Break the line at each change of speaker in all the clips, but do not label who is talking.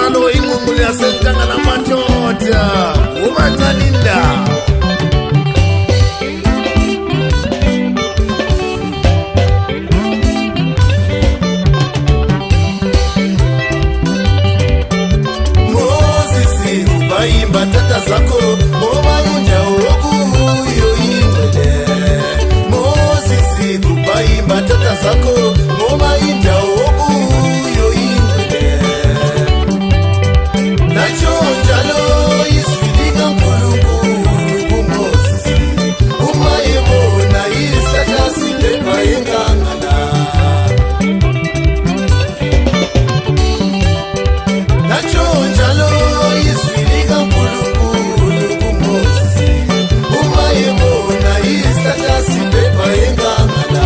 njalo inqunqulu yasentanga namadoda ubathaninda Moses ubayimba tata zakho ngoba unjawo okuyo ingcwele Moses ubayimba tata zakho ngoba injawo okuyo ingcwele Nacho njalo isifika nkulunkulu kuMoses uma yebona isatha sibhebha enkangala Nacho njalo isifika nkulunkulu kuMoses uma yebona isatha sibhebha enkangala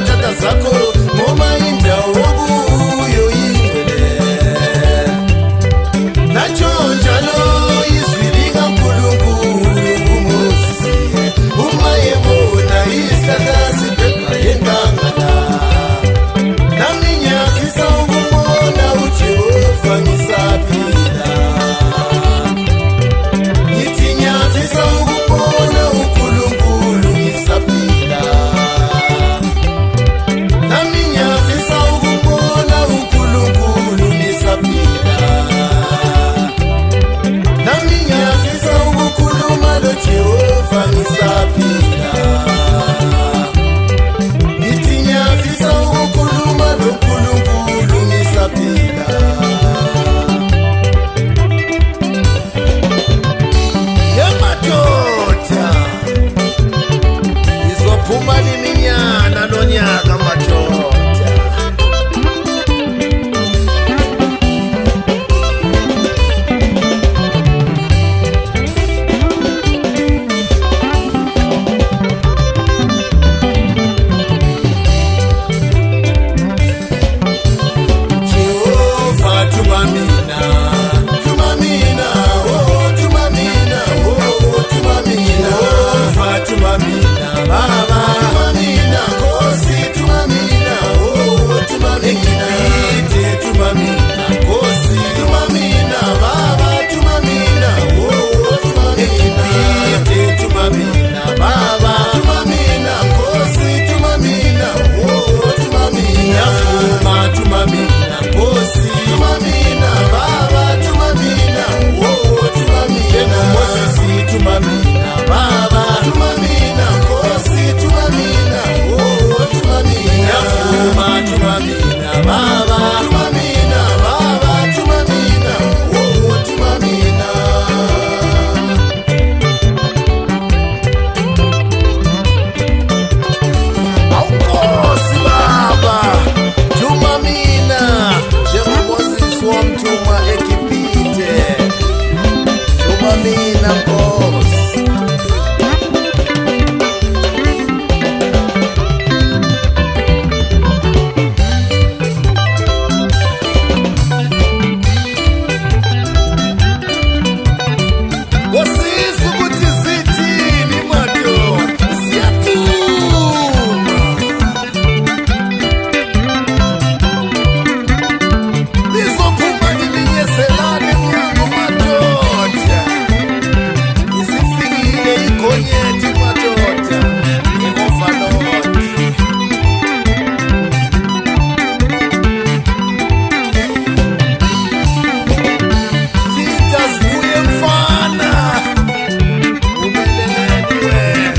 Tata zako ngoma injawo okuyo ingcwele Nacho njalo izwilika nkulunkulu kuMoses uma yebona isatha sibhebha enkangala Nami ngiyafisa ukubona uJehova ngisaphila Ngithi ngiyafisa ukubona uNkulunkulu ngisaphila Nami ngiyafisa ukubona uNkulunkulu ngisaphila Nami ngiyafisa ukukhuluma loJehova ngisaphila Ngithi ngiyafisa ukukhuluma loNkulunkulu ngisaphila Yemadoda izophuma liminyana lonyaka madoda Jehova tumamina tumamina oh tumamina oh tumamina Jehova tumamina baba tumamina kosi tumamina oh tumamina ite tumamina kosi tumamina baba tumamina oh tumamina ite tumamina baba tumamina kosi tumamina oh tumamina fuma tumamina kosi tumamina baba tumamina oh tumamina Moses tumamina baba tumamina kosi tumamina oh tumamina fuma tumamina baba tumamina baba tumamina oh tumamina Awukosi baba tumamina njengoMoses wamthuma eGibhithe tumamina Nkosi Ngosisi ukuthi zithini madoda siyathuma Lizophuma liminyezelane nyango madoda Isifikile igonyeti madoda i-overload Thinta zibuye mfana umeleleni wena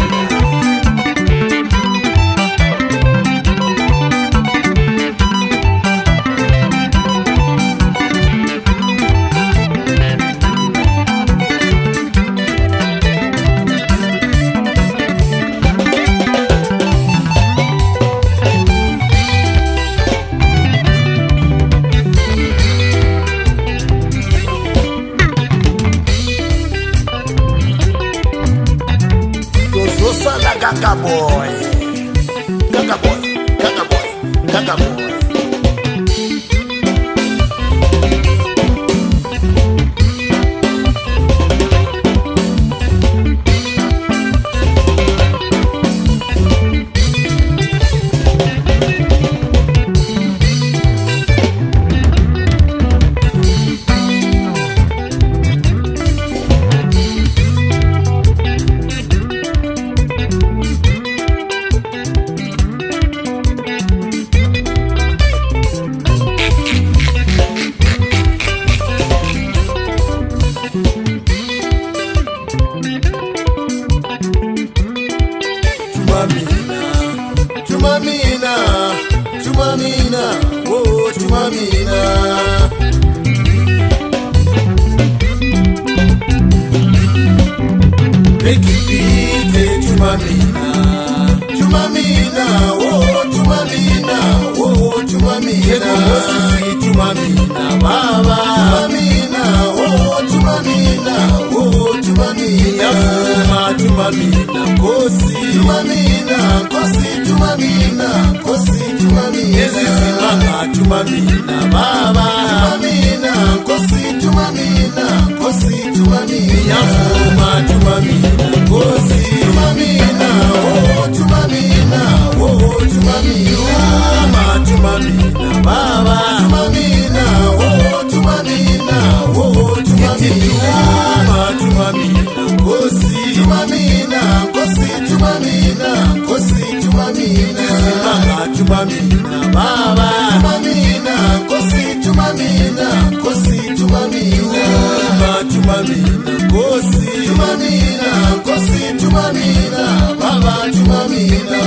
Kaka boy, kaka boy, kaka boy, kaka boy. tumamina, oh tumamina. Rekipite tumamina, tumamina, oh tumamina, oh tumamina. Sisi tumamina baba, tumamina, oh tumamina, oh tumamina. Yafuma tumamina kosi, tumamina kosi, tumamina kosi, tumamina. Yezisimanga tumamina baba, tumamina kosi, tumamina kosi, tumamina. Yafuma tumamina kosi, tumamina, oh tumamina, oh tumamina. Tumamina baba, tumamina, oh tumamina, oh tumamina. Tumamina kosi, tumamina kosi, tumamina kosi, tumamina. Simanga tumamina baba, tumamina kosi, tumamina kosi, tumamina. Tumamina kosi, tumamina kosi, tumamina baba, tumamina.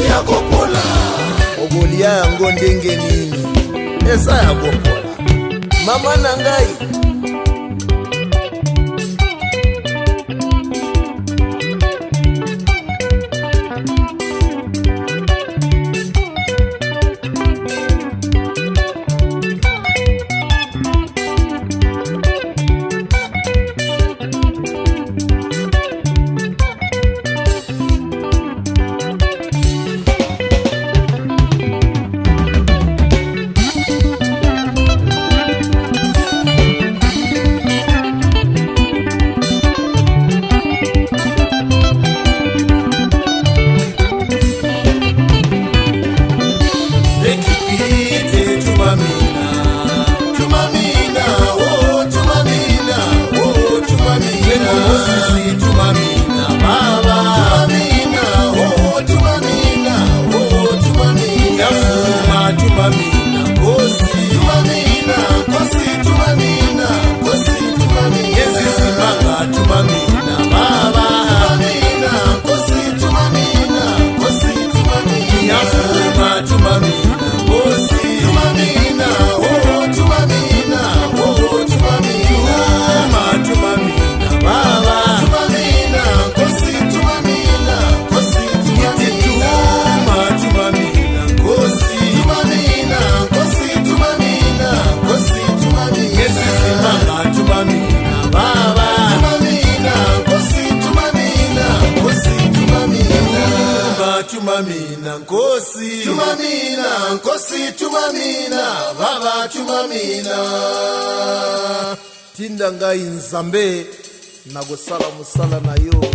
yakopola
ogoli yango ndenge nini eza yakopola mama na ngai nkosi tumamina, nkosi tumamina, baba tumamina. Tinda ngai nzambe nagosala musala na yo